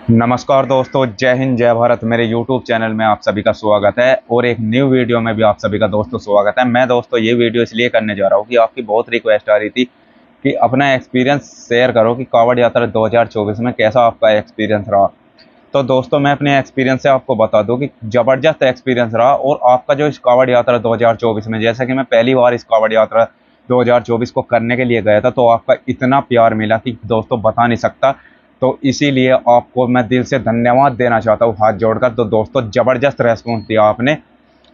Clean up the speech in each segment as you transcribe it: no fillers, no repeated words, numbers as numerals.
नमस्कार दोस्तों, जय हिंद जय भारत। मेरे यूट्यूब चैनल में आप सभी का स्वागत है और एक न्यू वीडियो में भी आप सभी का दोस्तों स्वागत है। मैं दोस्तों ये वीडियो इसलिए करने जा रहा हूँ कि आपकी बहुत रिक्वेस्ट आ रही थी कि अपना एक्सपीरियंस शेयर करो कि कांवड़ यात्रा 2024 में कैसा आपका एक्सपीरियंस रहा। तो दोस्तों मैं अपने एक्सपीरियंस से आपको बता दूं कि ज़बरदस्त एक्सपीरियंस रहा। और आपका जो इस कांवड़ यात्रा 2024 में, जैसा कि मैं पहली बार इस कांवड़ यात्रा 2024 को करने के लिए गया था, तो आपका इतना प्यार मिला कि दोस्तों बता नहीं सकता। तो इसीलिए आपको मैं दिल से धन्यवाद देना चाहता हूँ हाथ जोड़कर। तो दोस्तों ज़बरदस्त रेस्पॉन्स दिया आपने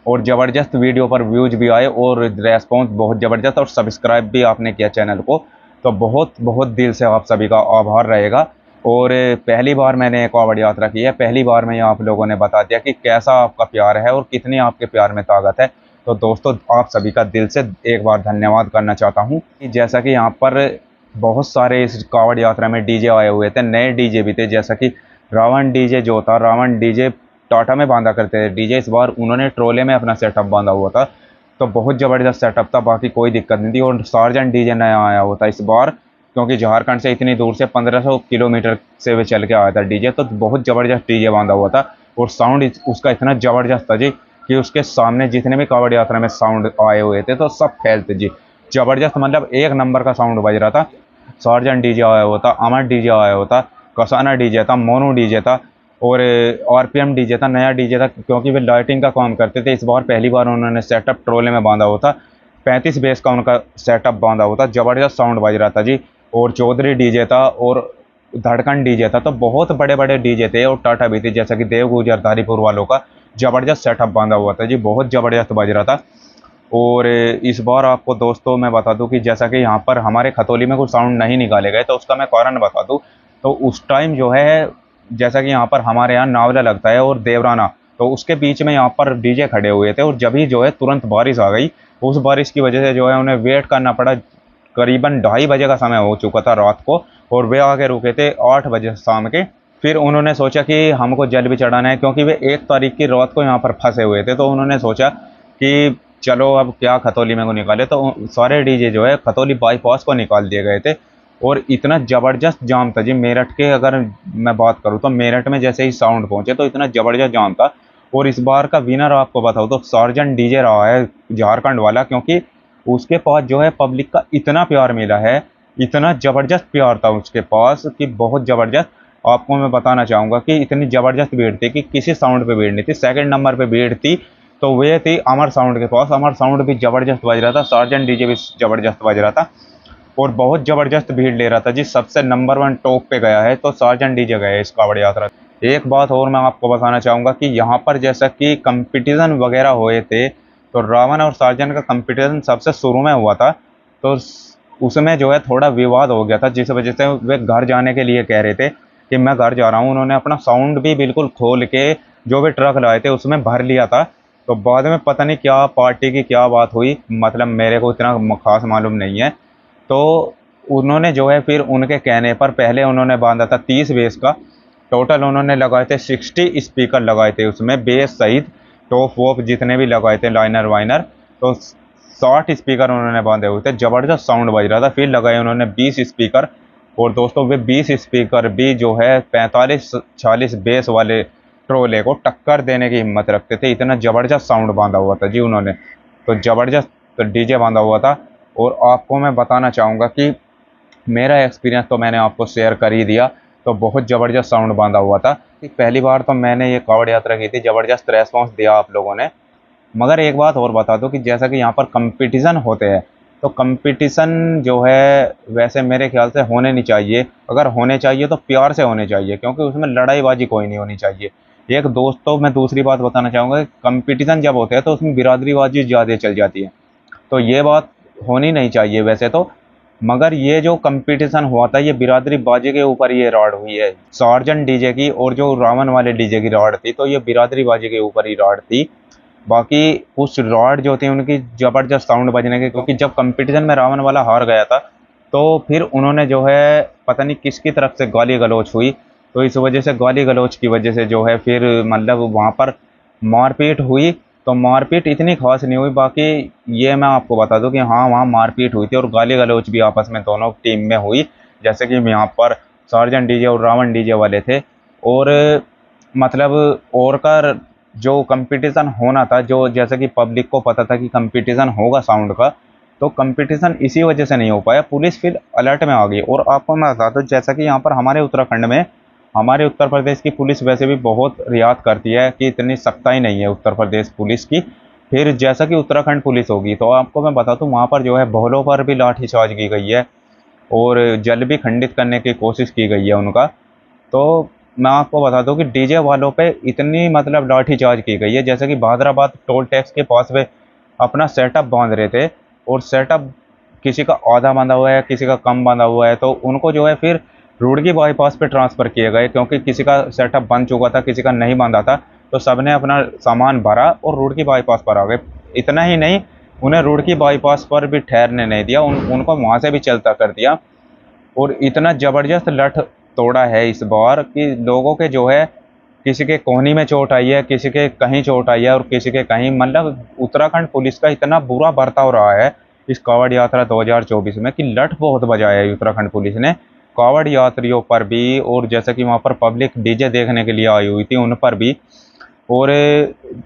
और ज़बरदस्त वीडियो पर व्यूज भी आए और रेस्पॉन्स बहुत ज़बरदस्त, और सब्सक्राइब भी आपने किया चैनल को। तो बहुत बहुत दिल से आप सभी का आभार रहेगा। और पहली बार मैंने कांवड़ यात्रा की है, पहली बार में आप लोगों ने बता दिया कि कैसा आपका प्यार है और कितनी आपके प्यार में ताकत है। तो दोस्तों आप सभी का दिल से एक बार धन्यवाद करना चाहता हूँ कि जैसा कि यहाँ पर बहुत सारे इस कांवड़ यात्रा में डीजे आए हुए थे, नए डीजे भी थे। जैसा कि रावण डीजे जो था, रावण डीजे टाटा में बांधा करते थे डीजे, इस बार उन्होंने ट्रोले में अपना सेटअप बांधा हुआ था। तो बहुत ज़बरदस्त सेटअप था, बाकी कोई दिक्कत नहीं थी। और सार्जन डीजे नया आया हुआ था इस बार, क्योंकि झारखंड से इतनी दूर से 1500 किलोमीटर से वे चल के आया था डीजे। तो बहुत ज़बरदस्त डीजे बांधा हुआ था और साउंड उसका इतना ज़बरदस्त था जी कि उसके सामने जितने भी कांवड़ यात्रा में साउंड आए हुए थे तो सब फैलते जी। ज़बरदस्त, मतलब एक नंबर का साउंड बज रहा था। सार्जन डीजे आया हुआ था, अमर डीजे आया हुआ था, कसाना डीजे था, मोनू डीजे था और आरपीएम डीजे था, नया डीजे था, क्योंकि वे लाइटिंग का काम करते थे। इस बार पहली बार उन्होंने सेटअप ट्रोले में बांधा हुआ था। 35 बेस का उनका सेटअप बांधा हुआ था, ज़बरदस्त साउंड बज रहा था जी। और चौधरी डीजे था और धड़कन डीजे था। तो बहुत बड़े बड़े डीजे थे और टाटा भी थी, जैसा कि देव गुजर दारीपुर वालों का ज़बरदस्त सेटअप बांधा हुआ था जी, बहुत ज़बरदस्त बज रहा था। और इस बार आपको दोस्तों मैं बता दूं कि जैसा कि यहाँ पर हमारे खतौली में कुछ साउंड नहीं निकाले गए, तो उसका मैं कारण बता दूं। तो उस टाइम जो है, जैसा कि यहाँ पर हमारे यहाँ नावला लगता है और देवराना, तो उसके बीच में यहाँ पर डीजे खड़े हुए थे और जब ही जो है तुरंत बारिश आ गई। उस बारिश की वजह से जो है उन्हें वेट करना पड़ा। करीबन 2:30 बजे का समय हो चुका था रात को और वे आके रुके थे 8 बजे शाम के। फिर उन्होंने सोचा कि हमको जल भी चढ़ाना है, क्योंकि वे 1 तारीख की रात को यहाँ पर फंसे हुए थे। तो उन्होंने सोचा कि चलो अब क्या खतौली में को निकाले, तो सारे डीजे जो है खतौली बाईपास को निकाल दिए गए थे। और इतना ज़बरदस्त जाम था जी मेरठ के, अगर मैं बात करूँ तो मेरठ में जैसे ही साउंड पहुंचे तो इतना ज़बरदस्त जाम था। और इस बार का विनर आपको बताऊँ तो सार्जन डीजे रहा है, झारखंड वाला, क्योंकि उसके पास जो है पब्लिक का इतना प्यार मिला है, इतना ज़बरदस्त प्यार था उसके पास कि बहुत ज़बरदस्त। आपको मैं बताना चाहूँगा कि इतनी ज़बरदस्त भीड़ थी कि किसी साउंड पे भीड़ नहीं थी। सेकंड नंबर पे भीड़ थी तो वे थी अमर साउंड के पास। अमर साउंड भी ज़बरदस्त बज रहा था, सार्जन डीजे भी ज़बरदस्त बज रहा था और बहुत ज़बरदस्त भीड़ ले रहा था जी। सबसे नंबर 1 टॉप पे गया है तो सार्जन डीजे गया है इस कांवड़ यात्रा। एक बात और मैं आपको बताना चाहूँगा कि यहाँ पर जैसा कि कंपटीशन वगैरह हुए थे, तो रावण और सार्जन का कंपटीशन सबसे शुरू में हुआ था। तो उसमें जो है थोड़ा विवाद हो गया था, जिस वजह से वे घर जाने के लिए कह रहे थे कि मैं घर जा रहा हूँ। उन्होंने अपना साउंड भी बिल्कुल खोल के जो वे ट्रक लाए थे उसमें भर लिया था। तो बाद में पता नहीं क्या पार्टी की क्या बात हुई, मतलब मेरे को इतना खास मालूम नहीं है। तो उन्होंने जो है फिर उनके कहने पर पहले उन्होंने बांधा था 30 बेस का। टोटल उन्होंने लगाए थे 60 स्पीकर लगाए थे उसमें, बेस सहित टॉप वॉप जितने भी लगाए थे, लाइनर वाइनर। तो 60 स्पीकर उन्होंने बांधे हुए थे, ज़बरदस्त साउंड बज रहा था। फिर लगाए उन्होंने 20 स्पीकर। और दोस्तों वे 20 स्पीकर भी जो है 45-46 बेस वाले ट्रोले को टक्कर देने की हिम्मत रखते थे, इतना ज़बरदस्त साउंड बांधा हुआ था जी उन्होंने। तो ज़बरदस्त डीजे बांधा हुआ था। और आपको मैं बताना चाहूँगा कि मेरा एक्सपीरियंस तो मैंने आपको शेयर कर ही दिया। तो बहुत ज़बरदस्त साउंड बांधा हुआ था कि पहली बार तो मैंने ये कांवड़ यात्रा की थी, ज़बरदस्त रेस्पॉन्स दिया आप लोगों ने। मगर एक बात और बता दूं कि जैसा कि यहाँ पर कंपटीशन होते हैं, तो कंपटीशन जो है वैसे मेरे ख्याल से होने नहीं चाहिए। अगर होने चाहिए तो प्यार से होने चाहिए, क्योंकि उसमें लड़ाईबाजी कोई नहीं होनी चाहिए। एक दोस्त, तो मैं दूसरी बात बताना चाहूँगा कि कंपटीशन जब होते हैं तो उसमें बिरादरीबाजी ज़्यादा चल जाती है। तो ये बात होनी नहीं चाहिए वैसे तो। मगर ये जो कंपटीशन हुआ था ये बिरादरी बाजी के ऊपर ये राड हुई है, सार्जन डीजे की और जो रावण वाले डीजे की राड थी, तो ये बिरादरी बाजी के ऊपर ही राड थी। बाकी उस रॉड जो थी उनकी ज़बरदस्त साउंड बजने के, क्योंकि जब कंपटीशन में रावण वाला हार गया था तो फिर उन्होंने जो है पता नहीं किसकी तरफ से गाली गलौच हुई। तो इस वजह से गाली गलौच की वजह से जो है फिर मतलब वहाँ पर मारपीट हुई। तो मारपीट इतनी खास नहीं हुई, बाकी ये मैं आपको बता दूं कि हाँ वहाँ मारपीट हुई थी और गाली गलौच भी आपस में दोनों टीम में हुई। जैसे कि यहाँ पर सार्जन डीजे और रावण डीजे वाले थे, और मतलब और का जो कंपटीशन होना था, जो जैसे कि पब्लिक को पता था कि कंपटीशन होगा साउंड का, तो कंपटीशन इसी वजह से नहीं हो पाया। पुलिस फिर अलर्ट में आ गई। और आपको मैं बता दूं, जैसा कि यहाँ पर हमारे उत्तराखंड में, हमारे उत्तर प्रदेश की पुलिस वैसे भी बहुत रियायत करती है कि इतनी सख्ताई नहीं है उत्तर प्रदेश पुलिस की। फिर जैसा कि उत्तराखंड पुलिस होगी, तो आपको मैं बता दूं वहाँ पर जो है बहलों पर भी लाठीचार्ज की गई है और जल भी खंडित करने की कोशिश की गई है उनका। तो मैं आपको बता दूं कि डीजे वालों पे इतनी मतलब लाठीचार्ज की गई है, जैसे कि भादराबाद टोल टैक्स के पास वे अपना सेटअप बांध रहे थे, और सेटअप किसी का आधा बांधा हुआ है, किसी का कम बांधा हुआ है, तो उनको जो है फिर रुड़की बाईपास पे ट्रांसफ़र किए गए, क्योंकि किसी का सेटअप बन चुका था, किसी का नहीं बांधा था। तो सबने अपना सामान भरा और रुड़की बाईपास पर आ गए। इतना ही नहीं, उन्हें रुड़की बाईपास पर भी ठहरने नहीं दिया, उनको वहाँ से भी चलता कर दिया। और इतना ज़बरदस्त लठ तोड़ा है इस बार कि लोगों के जो है, किसी के कोहनी में चोट आई है, किसी के कहीं चोट आई है और किसी के कहीं, मतलब उत्तराखंड पुलिस का इतना बुरा बर्ताव रहा है इस कांवड़ यात्रा 2024 में कि लठ बहुत बजाया है उत्तराखंड पुलिस ने कांवड़ यात्रियों पर भी। और जैसे कि वहाँ पर पब्लिक डीजे देखने के लिए आई हुई थी उन पर भी। और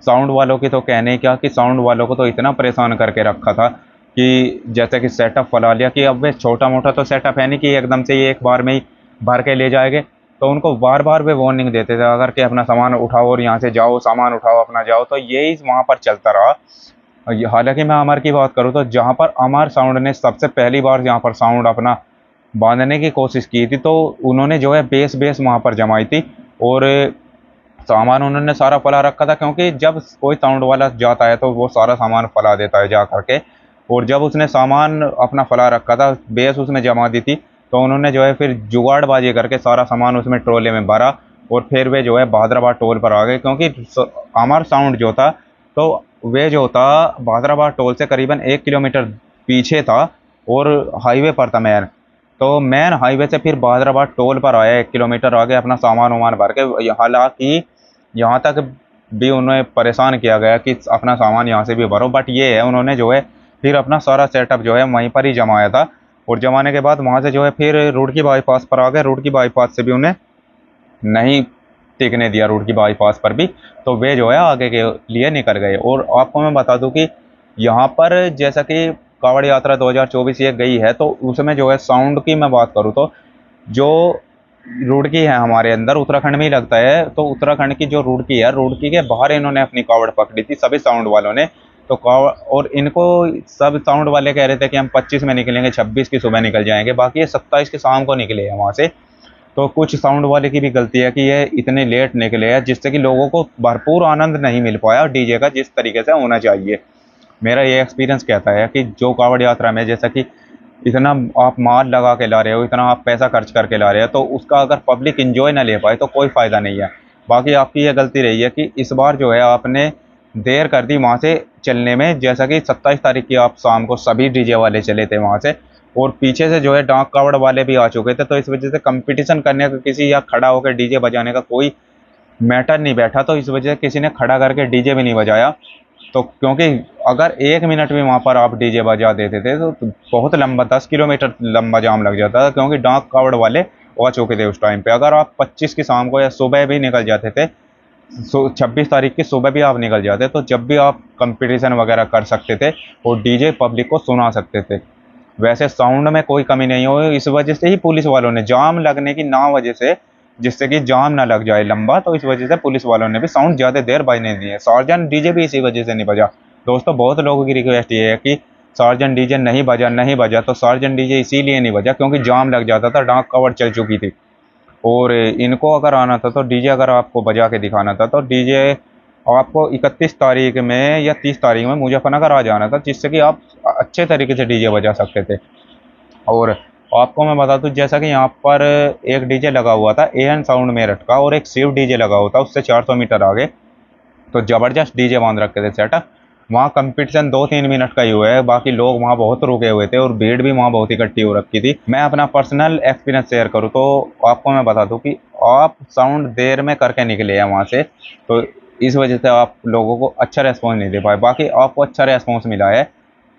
साउंड वालों की तो कहने क्या, कि साउंड वालों को तो इतना परेशान करके रखा था कि जैसे कि सेटअप फैला लिया कि अब वे छोटा मोटा तो सेटअप है नहीं कि एकदम से ये एक बार में ही भर के ले जाएंगे। तो उनको बार बार वे वार्निंग देते थे अगर कि अपना सामान उठाओ और यहाँ से जाओ, सामान उठाओ अपना जाओ। तो यही वहाँ पर चलता रहा। हालांकि मैं अमर की बात करूँ तो जहाँ पर अमर साउंड ने सबसे पहली बार यहाँ पर साउंड अपना बांधने की कोशिश की थी, तो उन्होंने जो है बेस बेस वहाँ पर जमाई थी और सामान उन्होंने सारा फैला रखा था, क्योंकि जब कोई साउंड वाला जाता है तो वो सारा सामान फैला देता है जा करके। और जब उसने सामान अपना फैला रखा था, बेस उसने जमा दी थी, तो उन्होंने जो है फिर जुगाड़बाजी करके सारा सामान उसमें ट्रोले में भरा और फिर वे जो है भादराबाद टोल पर आ गए। क्योंकि अमर साउंड जो था, तो वे जो था भादराबाद टोल से करीबन 1 किलोमीटर पीछे था और हाईवे पर था मेन। तो मेन हाईवे से फिर भादराबाद टोल पर आया 1 किलोमीटर आगे अपना सामान वामान भर के। हालांकि यहाँ तक भी उन्हें परेशान किया गया कि अपना सामान यहाँ से भी भरो, बट ये है उन्होंने जो है फिर अपना सारा सेटअप जो है वहीं पर ही जमाया था। और जमाने के बाद वहाँ से जो है फिर रुड़की बाईपास पर आ गए। रुड़की बाईपास से भी उन्हें नहीं टिकने दिया, रुड़की बाईपास पर भी। तो वे जो है आगे के लिए निकल गए। और आपको मैं बता दूं कि यहाँ पर जैसा कि कांवड़ यात्रा 2024 ये गई है, तो उसमें जो है साउंड की मैं बात करूँ तो जो रुड़की है हमारे अंदर उत्तराखंड में ही लगता है, तो उत्तराखंड की जो रुड़की है, रुड़की के बाहर इन्होंने अपनी कावड़ पकड़ी थी सभी साउंड वालों ने। तो कावड़, और इनको सब साउंड वाले कह रहे थे कि हम 25 में निकलेंगे, 26 की सुबह निकल जाएंगे, बाकी ये 27 की शाम को निकले हैं वहाँ से। तो कुछ साउंड वाले की भी गलती है कि ये इतने लेट निकले हैं, जिससे कि लोगों को भरपूर आनंद नहीं मिल पाया डीजे का जिस तरीके से होना चाहिए। मेरा ये एक्सपीरियंस कहता है कि जो कावड़ यात्रा में जैसा कि इतना आप माल लगा के ला रहे हो, इतना आप पैसा खर्च करके ला रहे हो, तो उसका अगर पब्लिक इंजॉय ना ले पाए तो कोई फ़ायदा नहीं है। बाकी आपकी ये गलती रही है कि इस बार जो है आपने देर कर दी वहाँ से चलने में। जैसा कि 27 तारीख की आप शाम को सभी डीजे वाले चले थे वहाँ से, और पीछे से जो है डाक कावड़ वाले भी आ चुके थे। तो इस वजह से कंपटीशन करने का किसी या खड़ा होकर डीजे बजाने का कोई मैटर नहीं बैठा, तो इस वजह से किसी ने खड़ा करके डीजे भी नहीं बजाया। तो क्योंकि अगर 1 मिनट में वहाँ पर आप डीजे बजा देते थे तो बहुत लंबा 10 किलोमीटर लंबा जाम लग जाता था, क्योंकि डाक कावड़ वाले आ चुके थे उस टाइम पे। अगर आप 25 की शाम को या सुबह भी निकल जाते थे, 26 तारीख की सुबह भी आप निकल जाते, तो जब भी आप कंपटीशन वगैरह कर सकते थे और डीजे पब्लिक को सुना सकते थे। वैसे साउंड में कोई कमी नहीं हो, इस वजह से ही पुलिस वालों ने जाम लगने की ना वजह से, जिससे कि जाम ना लग जाए लंबा, तो इस वजह से पुलिस वालों ने भी साउंड ज़्यादा देर बजने दी है। सार्जन डीजे भी इसी वजह से नहीं बजा। दोस्तों, बहुत लोगों की रिक्वेस्ट ये है कि सार्जन डीजे नहीं बजा। तो सार्जन डीजे इसीलिए नहीं बजा क्योंकि जाम लग जाता था, डाक कवर चल चुकी थी। और इनको अगर आना था तो डीजे अगर आपको बजा के दिखाना था तो डीजे आपको 31 तारीख में या 30 तारीख में मुजफ्फरनगर आ जाना था, जिससे कि आप अच्छे तरीके से डीजे बजा सकते थे। और आपको मैं बता दूं, जैसा कि यहाँ पर एक डीजे लगा हुआ था एएन साउंड मेरठ का, और एक शिव डीजे लगा हुआ था उससे 400 मीटर आगे। तो ज़बरदस्त डीजे बांध रखे थे सेटअप। वहाँ कंपटीशन 2-3 मिनट का ही हुआ है, बाकी लोग वहाँ बहुत रुके हुए थे और भीड़ भी वहाँ बहुत इकट्ठी हो रखी थी। मैं अपना पर्सनल एक्सपीरियंस शेयर करूँ तो आपको मैं बता दूँ कि आप साउंड देर में करके निकले हैं वहाँ से, तो इस वजह से आप लोगों को अच्छा रेस्पॉन्स नहीं दे पाए। बाकी आपको अच्छा रेस्पॉन्स मिला है।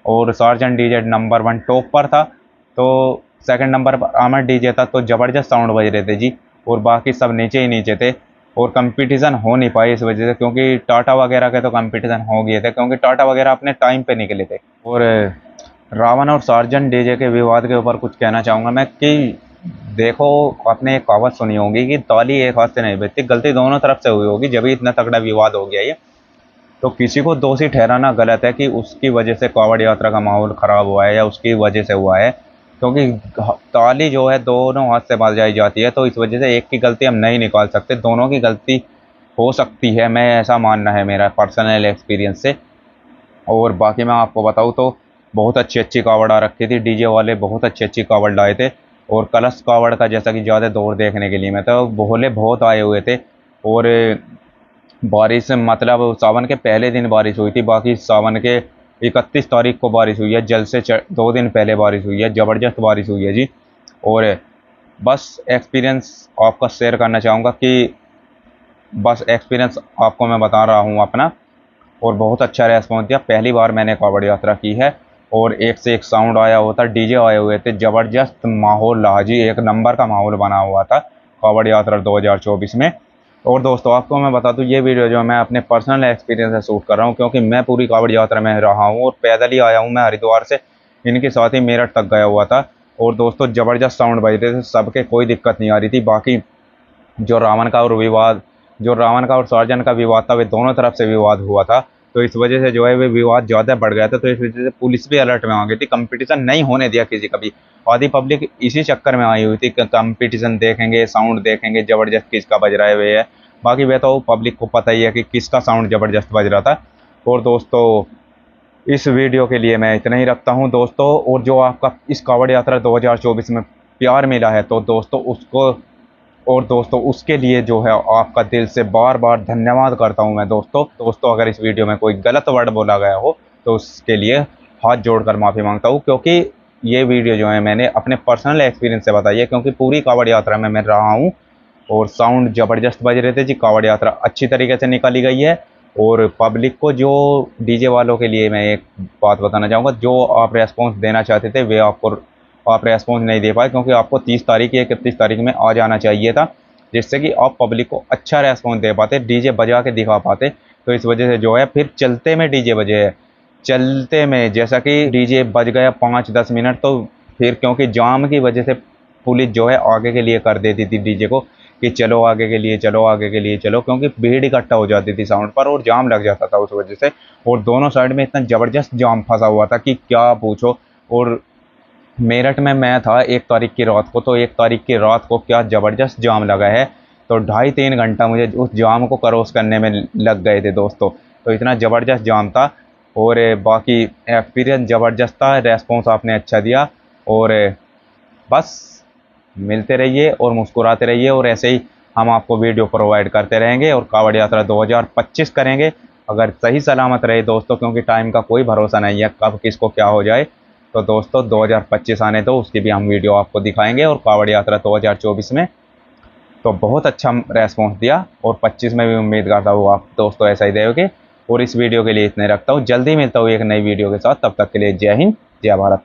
और सार्जन डीजे नंबर 1 टॉप पर था, तो सेकंड नंबर पर आमर डीजे था। तो ज़बरदस्त साउंड बज रहे थे जी। और बाकी सब नीचे ही नीचे थे, और कंपटीशन हो नहीं पाई इस वजह से, क्योंकि टाटा वगैरह के तो कंपटीशन हो गए थे, क्योंकि टाटा वगैरह अपने टाइम पे निकले थे। और रावण और सार्जन डीजे के विवाद के ऊपर कुछ कहना चाहूँगा मैं कि देखो, आपने एक कहावत सुनी होगी कि ताली एक हाथ से नहीं बजती, गलती दोनों तरफ से हुई होगी, जब इतना तगड़ा विवाद हो गया ये। तो किसी को दोषी ठहराना गलत है कि उसकी वजह से कांवड़ यात्रा का माहौल खराब हुआ है या उसकी वजह से हुआ है, क्योंकि ताली जो है दोनों हाथ से बजाई जाती है, तो इस वजह से एक की गलती हम नहीं निकाल सकते, दोनों की गलती हो सकती है, मैं ऐसा मानना है मेरा पर्सनल एक्सपीरियंस से। और बाकी मैं आपको बताऊँ तो बहुत अच्छी अच्छी कावड़ आ रखी थी, डीजे वाले बहुत अच्छी अच्छी कावड़ लाए थे। और कलश कावड़ का जैसा कि ज़्यादा दौर देखने के लिए मैं तो भोले बहुत आए हुए थे। और बारिश मतलब सावन के पहले दिन बारिश हुई थी, बाकी सावन के 31 तारीख को बारिश हुई है, जल से 2 दिन पहले बारिश हुई है, ज़बरदस्त बारिश हुई है जी। और बस एक्सपीरियंस आपका शेयर करना चाहूँगा कि बस एक्सपीरियंस आपको मैं बता रहा हूँ अपना, और बहुत अच्छा रेस्पॉन्स दिया। पहली बार मैंने कावड़ यात्रा की है, और एक से एक साउंड आया हुआ था, डीजे आए हुए थे, ज़बरदस्त माहौल रहा जी, एक नंबर का माहौल बना हुआ था कावड़ यात्रा 2024 में। और दोस्तों आपको मैं बता दूं, ये वीडियो जो मैं अपने पर्सनल एक्सपीरियंस से शूट कर रहा हूँ, क्योंकि मैं पूरी कावड़ यात्रा में रहा हूँ और पैदल ही आया हूँ मैं हरिद्वार से, इनके साथ ही मेरठ तक गया हुआ था। और दोस्तों ज़बरदस्त साउंड बज रहे थे सबके, कोई दिक्कत नहीं आ रही थी। बाकी जो रावण का और विवाद जो रावण का और सार्जन का विवाद था, वे दोनों तरफ से विवाद हुआ था, तो इस वजह से जो है वे विवाद ज़्यादा बढ़ गया था, तो इस वजह से पुलिस भी अलर्ट में आ गई थी, कंपटीशन नहीं होने दिया किसी का भी। आधी पब्लिक इसी चक्कर में आई हुई थी कि कंपटीशन देखेंगे, साउंड देखेंगे ज़बरदस्त किसका बज रहा है वे है। बाकी वे तो पब्लिक को पता ही है कि किसका साउंड ज़बरदस्त बज रहा था। और दोस्तों इस वीडियो के लिए मैं इतना ही रखता हूँ दोस्तों, और जो आपका इस कावड़ यात्रा 2024 में प्यार मिला है, तो दोस्तों उसको, और दोस्तों उसके लिए जो है आपका दिल से बार बार धन्यवाद करता हूं मैं दोस्तों अगर इस वीडियो में कोई गलत वर्ड बोला गया हो तो उसके लिए हाथ जोड़कर माफ़ी मांगता हूं, क्योंकि ये वीडियो जो है मैंने अपने पर्सनल एक्सपीरियंस से बताई है, क्योंकि पूरी कावड़ यात्रा में मैं रहा हूं और साउंड ज़बरदस्त बज रहे थे जी, कावड़ यात्रा अच्छी तरीके से निकाली गई है। और पब्लिक को, जो डीजे वालों के लिए मैं एक बात बताना चाहूँगा, जो आप रेस्पॉन्स देना चाहते थे वे आप रेस्पॉन्स नहीं दे पाए, क्योंकि आपको 30 तारीख या 31 तारीख में आ जाना चाहिए था, जिससे कि आप पब्लिक को अच्छा रेस्पॉन्स दे पाते, डीजे बजा के दिखा पाते। तो इस वजह से जो है फिर चलते में डीजे बजे है, चलते में जैसा कि डीजे बज गया 5-10 मिनट, तो फिर क्योंकि जाम की वजह से पुलिस जो है आगे के लिए कर देती थी डीजे को कि चलो आगे के लिए चलो, आगे के लिए चलो, क्योंकि भीड़ इकट्ठा हो जाती थी साउंड पर और जाम लग जाता था उस वजह से। और दोनों साइड में इतना ज़बरदस्त जाम फंसा हुआ था कि क्या पूछो। और मेरठ में मैं था 1 तारीख की रात को, तो 1 तारीख की रात को क्या ज़बरदस्त जाम लगा है, तो 2.5-3 घंटा मुझे उस जाम को क्रॉस करने में लग गए थे दोस्तों, तो इतना ज़बरदस्त जाम था। और बाकी एक्सपीरियंस ज़बरदस्त था, रेस्पॉन्स आपने अच्छा दिया। और बस मिलते रहिए और मुस्कुराते रहिए, और ऐसे ही हम आपको वीडियो प्रोवाइड करते रहेंगे और कावड़ यात्रा 2025 करेंगे, अगर सही सलामत रहे दोस्तों, क्योंकि टाइम का कोई भरोसा नहीं है कब किसको क्या हो जाए। तो दोस्तों 2025 आने दो, उसकी भी हम वीडियो आपको दिखाएंगे, और कावड़ यात्रा 2024 में तो बहुत अच्छा रेस्पॉन्स दिया, और 25 में भी उम्मीद करता हूँ आप दोस्तों ऐसा ही देंगे। और इस वीडियो के लिए इतने रखता हूँ, जल्दी मिलता हूँ एक नई वीडियो के साथ, तब तक के लिए जय हिंद, जय भारत।